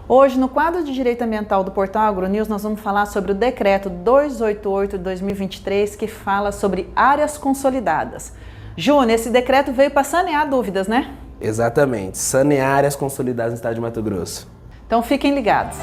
Hoje, no quadro de Direito Ambiental do Portal AgroNews, nós vamos falar sobre o Decreto 288 de 2023, que fala sobre áreas consolidadas. Júnior, esse decreto veio para sanear dúvidas, né? Exatamente, sanear áreas consolidadas no estado de Mato Grosso. Então fiquem ligados.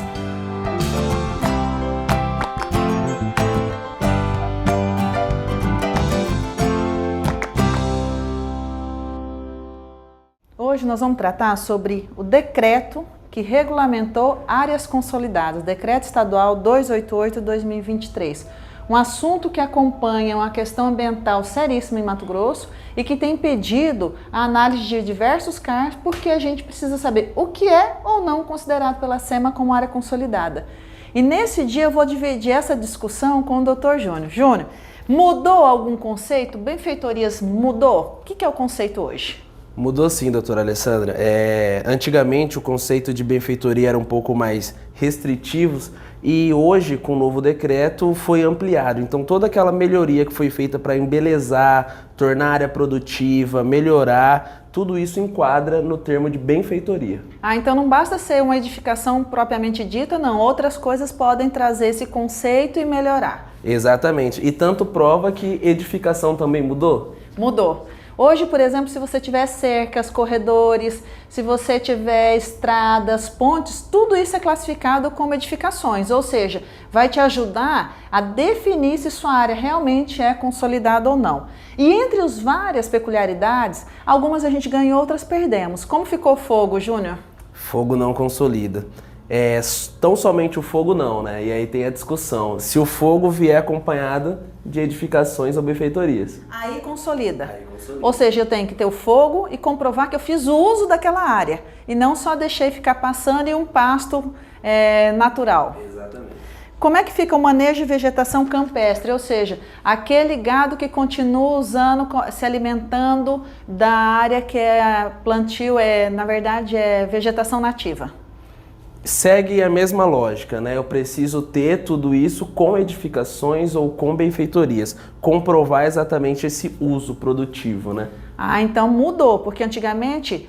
Hoje nós vamos tratar sobre o decreto que regulamentou áreas consolidadas, Decreto Estadual 288 de 2023. Um assunto que acompanha uma questão ambiental seríssima em Mato Grosso e que tem impedido a análise de diversos CARs, porque a gente precisa saber o que é ou não considerado pela SEMA como área consolidada. E nesse dia eu vou dividir essa discussão com o Dr. Júnior. Júnior, mudou algum conceito? Benfeitorias mudou? O que é o conceito hoje? Mudou sim, doutora Alessandra. Antigamente o conceito de benfeitoria era um pouco mais restritivo e hoje, com o novo decreto, foi ampliado. Então toda aquela melhoria que foi feita para embelezar, tornar a área produtiva, melhorar, tudo isso enquadra no termo de benfeitoria. Então não basta ser uma edificação propriamente dita, não. Outras coisas podem trazer esse conceito e melhorar. Exatamente. E tanto prova que edificação também mudou? Mudou. Hoje, por exemplo, se você tiver cercas, corredores, se você tiver estradas, pontes, tudo isso é classificado como edificações, ou seja, vai te ajudar a definir se sua área realmente é consolidada ou não. E entre as várias peculiaridades, algumas a gente ganhou, outras perdemos. Como ficou fogo, Júnior? Fogo não consolida. Tão somente o fogo não, né? E aí tem a discussão, se o fogo vier acompanhado de edificações ou benfeitorias. Aí consolida. Ou seja, eu tenho que ter o fogo e comprovar que eu fiz o uso daquela área e não só deixei ficar passando em um pasto natural. Exatamente. Como é que fica o manejo de vegetação campestre? Ou seja, aquele gado que continua usando, se alimentando da área que é plantio, na verdade é vegetação nativa. Segue a mesma lógica, né? Eu preciso ter tudo isso com edificações ou com benfeitorias, comprovar exatamente esse uso produtivo, né? Então mudou, porque antigamente,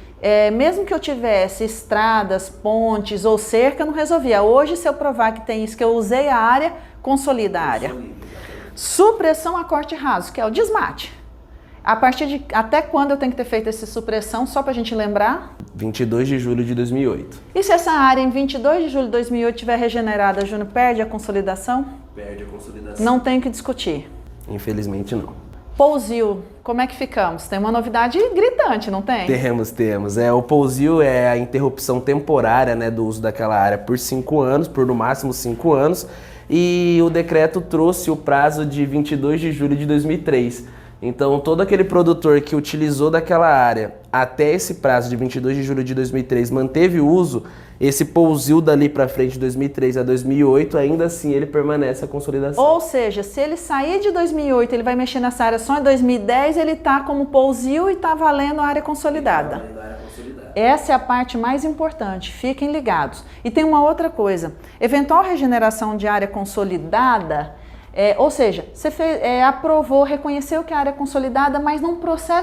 mesmo que eu tivesse estradas, pontes ou cerca, não resolvia. Hoje, se eu provar que tem isso, que eu usei a área, consolida a área. Supressão a corte raso, que é o desmate. Até quando eu tenho que ter feito essa supressão, só para a gente lembrar? 22 de julho de 2008. E se essa área em 22 de julho de 2008 estiver regenerada, Júnior, perde a consolidação? Perde a consolidação. Não tem o que discutir. Infelizmente não. Pousio, como é que ficamos? Tem uma novidade gritante, não tem? Temos. O pousio é a interrupção temporária, né, do uso daquela área por 5 anos, por no máximo 5 anos, e o decreto trouxe o prazo de 22 de julho de 2003. Então, todo aquele produtor que utilizou daquela área até esse prazo de 22 de julho de 2003 manteve o uso, esse pousio dali para frente de 2003 a 2008, ainda assim ele permanece a consolidação. Ou seja, se ele sair de 2008, ele vai mexer nessa área só em 2010, ele está como pousio e está valendo a área consolidada. Essa é a parte mais importante, fiquem ligados. E tem uma outra coisa, eventual regeneração de área consolidada, ou seja, você aprovou, reconheceu que a área é consolidada, mas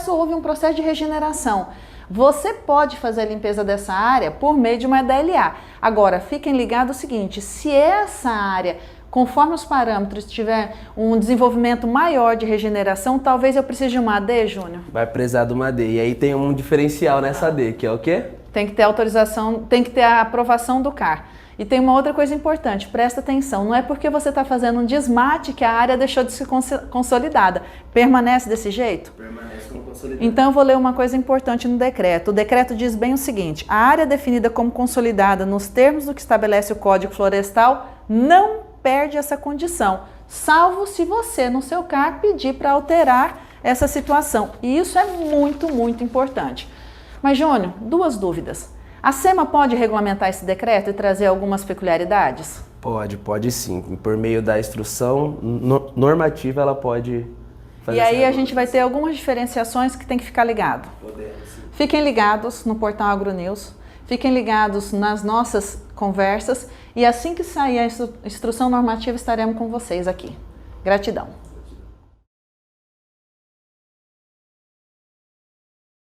houve um processo de regeneração. Você pode fazer a limpeza dessa área por meio de uma DLA. Agora, fiquem ligados o seguinte, se essa área, conforme os parâmetros, tiver um desenvolvimento maior de regeneração, talvez eu precise de uma AD, Júnior? Vai precisar de uma AD. E aí tem um diferencial nessa AD, que é o quê? Tem que ter autorização, tem que ter a aprovação do CAR. E tem uma outra coisa importante, presta atenção, não é porque você está fazendo um desmate que a área deixou de ser consolidada. Permanece desse jeito? Permanece como consolidada. Então eu vou ler uma coisa importante no decreto. O decreto diz bem o seguinte, a área definida como consolidada nos termos do que estabelece o Código Florestal não perde essa condição, salvo se você, no seu CAR, pedir para alterar essa situação. E isso é muito, muito importante. Mas, Júnior, duas dúvidas. A SEMA pode regulamentar esse decreto e trazer algumas peculiaridades? Pode sim. Por meio da instrução normativa, ela pode fazer. E aí a gente vai ter algumas diferenciações que tem que ficar ligado. Podemos, sim. Fiquem ligados no portal AgroNews, fiquem ligados nas nossas conversas e assim que sair a instrução normativa estaremos com vocês aqui. Gratidão.